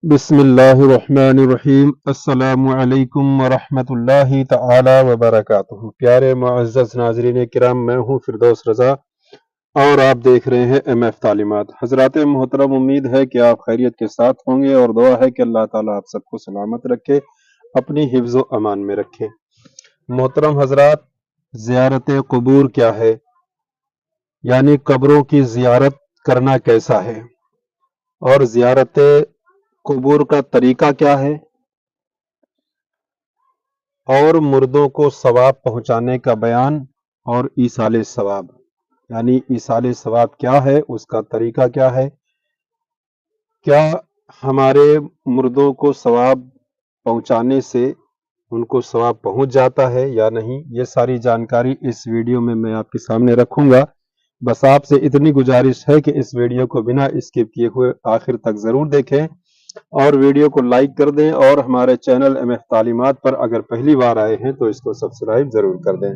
بسم اللہ الرحمن الرحیم۔ السلام علیکم ورحمۃ اللہ تعالی وبرکاتہ۔ پیارے معزز ناظرین کرام، میں ہوں فردوس رضا اور آپ دیکھ رہے ہیں ایم ایف تعلیمات۔ حضرات محترم، امید ہے کہ آپ خیریت کے ساتھ ہوں گے اور دعا ہے کہ اللہ تعالیٰ آپ سب کو سلامت رکھے، اپنی حفظ و امان میں رکھے۔ محترم حضرات، زیارت قبور کیا ہے؟ یعنی قبروں کی زیارت کرنا کیسا ہے، اور زیارت قبور کا طریقہ کیا ہے، اور مردوں کو ثواب پہنچانے کا بیان، اور ایصال ثواب یعنی ایصال ثواب کیا ہے، اس کا طریقہ کیا ہے، کیا ہمارے مردوں کو ثواب پہنچانے سے ان کو ثواب پہنچ جاتا ہے یا نہیں، یہ ساری جانکاری اس ویڈیو میں آپ کے سامنے رکھوں گا۔ بس آپ سے اتنی گزارش ہے کہ اس ویڈیو کو بنا اسکپ کیے ہوئے آخر تک ضرور دیکھیں اور ویڈیو کو لائک کر دیں، اور ہمارے چینل ایم ایف تعلیمات پر اگر پہلی بار آئے ہیں تو اس کو سبسکرائب ضرور کر دیں۔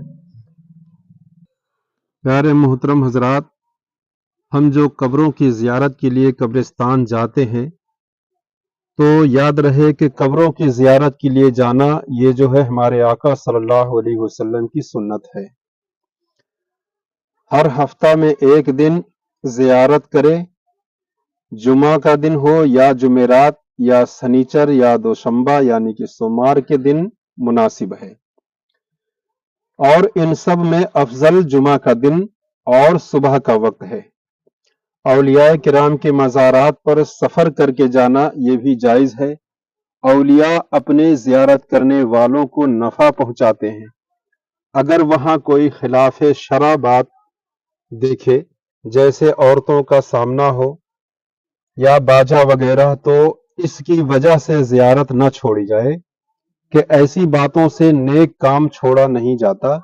پیارے محترم حضرات، ہم جو قبروں کی زیارت کے لیے قبرستان جاتے ہیں تو یاد رہے کہ قبروں کی زیارت کے لیے جانا یہ جو ہے ہمارے آقا صلی اللہ علیہ وسلم کی سنت ہے۔ ہر ہفتہ میں ایک دن زیارت کرے، جمعہ کا دن ہو یا جمعرات یا سنیچر یا دوشنبہ یعنی کہ سوموار کے دن مناسب ہے، اور ان سب میں افضل جمعہ کا دن اور صبح کا وقت ہے۔ اولیاء کرام کے مزارات پر سفر کر کے جانا یہ بھی جائز ہے۔ اولیاء اپنے زیارت کرنے والوں کو نفع پہنچاتے ہیں۔ اگر وہاں کوئی خلاف شرع بات دیکھے، جیسے عورتوں کا سامنا ہو یا باجا وغیرہ، تو اس کی وجہ سے زیارت نہ چھوڑی جائے، کہ ایسی باتوں سے نیک کام چھوڑا نہیں جاتا،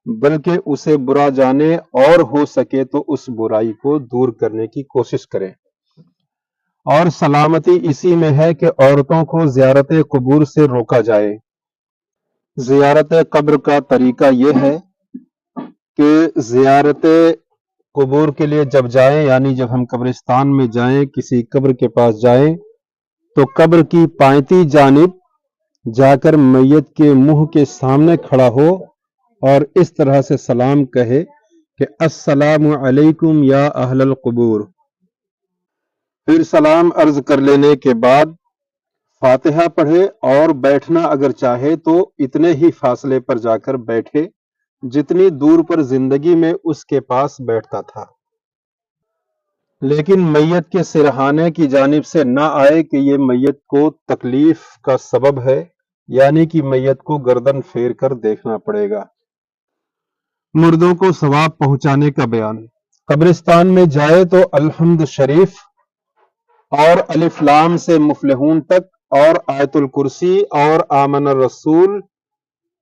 بلکہ اسے برا جانے اور ہو سکے تو اس برائی کو دور کرنے کی کوشش کریں۔ اور سلامتی اسی میں ہے کہ عورتوں کو زیارت قبور سے روکا جائے۔ زیارت قبر کا طریقہ یہ ہے کہ زیارت قبور کے لیے جب جائیں، یعنی جب ہم قبرستان میں جائیں، کسی قبر کے پاس جائیں، تو قبر کی پائنتی جانب جا کر میت کے منہ کے سامنے کھڑا ہو اور اس طرح سے سلام کہے کہ السلام علیکم یا اہل القبور۔ پھر سلام عرض کر لینے کے بعد فاتحہ پڑھے، اور بیٹھنا اگر چاہے تو اتنے ہی فاصلے پر جا کر بیٹھے جتنی دور پر زندگی میں اس کے پاس بیٹھتا تھا، لیکن میت کے سرہانے کی جانب سے نہ آئے کہ یہ میت کو تکلیف کا سبب ہے، یعنی کہ میت کو گردن پھیر کر دیکھنا پڑے گا۔ مردوں کو ثواب پہنچانے کا بیان۔ قبرستان میں جائے تو الحمد شریف اور الف لام سے مفلحون تک اور آیت الکرسی اور آمن الرسول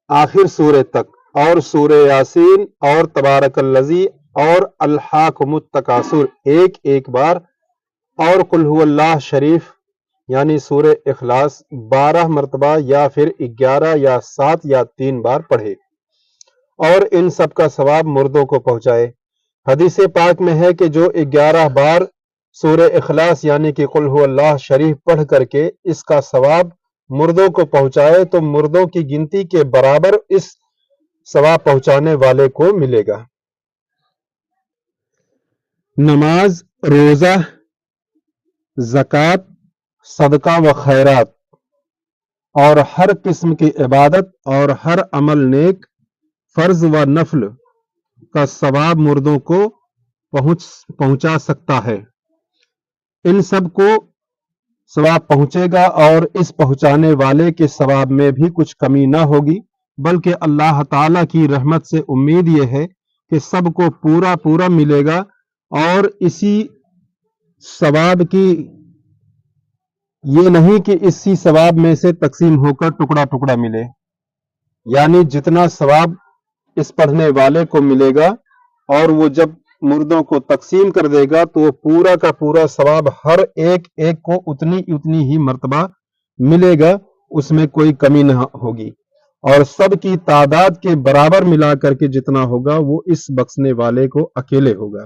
آخر سورہ تک، اور سورہ یاسین اور تبارک الذی اور الہاکم التکاثر ایک ایک بار، اور قل هو اللہ شریف یعنی سورہ اخلاص 12 مرتبہ یا پھر 11 یا 7 یا 3 بار پڑھے، اور ان سب کا ثواب مردوں کو پہنچائے۔ حدیث پاک میں ہے کہ جو 11 بار سورہ اخلاص یعنی کہ قل هو اللہ شریف پڑھ کر کے اس کا ثواب مردوں کو پہنچائے تو مردوں کی گنتی کے برابر اس ثواب پہنچانے والے کو ملے گا۔ نماز، روزہ، زکوٰۃ، صدقہ و خیرات اور ہر قسم کی عبادت اور ہر عمل نیک، فرض و نفل کا ثواب مردوں کو پہنچا سکتا ہے۔ ان سب کو ثواب پہنچے گا، اور اس پہنچانے والے کے ثواب میں بھی کچھ کمی نہ ہوگی، بلکہ اللہ تعالیٰ کی رحمت سے امید یہ ہے کہ سب کو پورا پورا ملے گا، اور اسی ثواب کی یہ نہیں کہ اسی ثواب میں سے تقسیم ہو کر ٹکڑا ٹکڑا ملے، یعنی جتنا ثواب اس پڑھنے والے کو ملے گا اور وہ جب مردوں کو تقسیم کر دے گا تو وہ پورا کا پورا ثواب ہر ایک ایک کو اتنی ہی مرتبہ ملے گا، اس میں کوئی کمی نہ ہوگی، اور سب کی تعداد کے برابر ملا کر کے جتنا ہوگا وہ اس بخشنے والے کو اکیلے ہوگا۔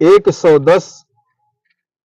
110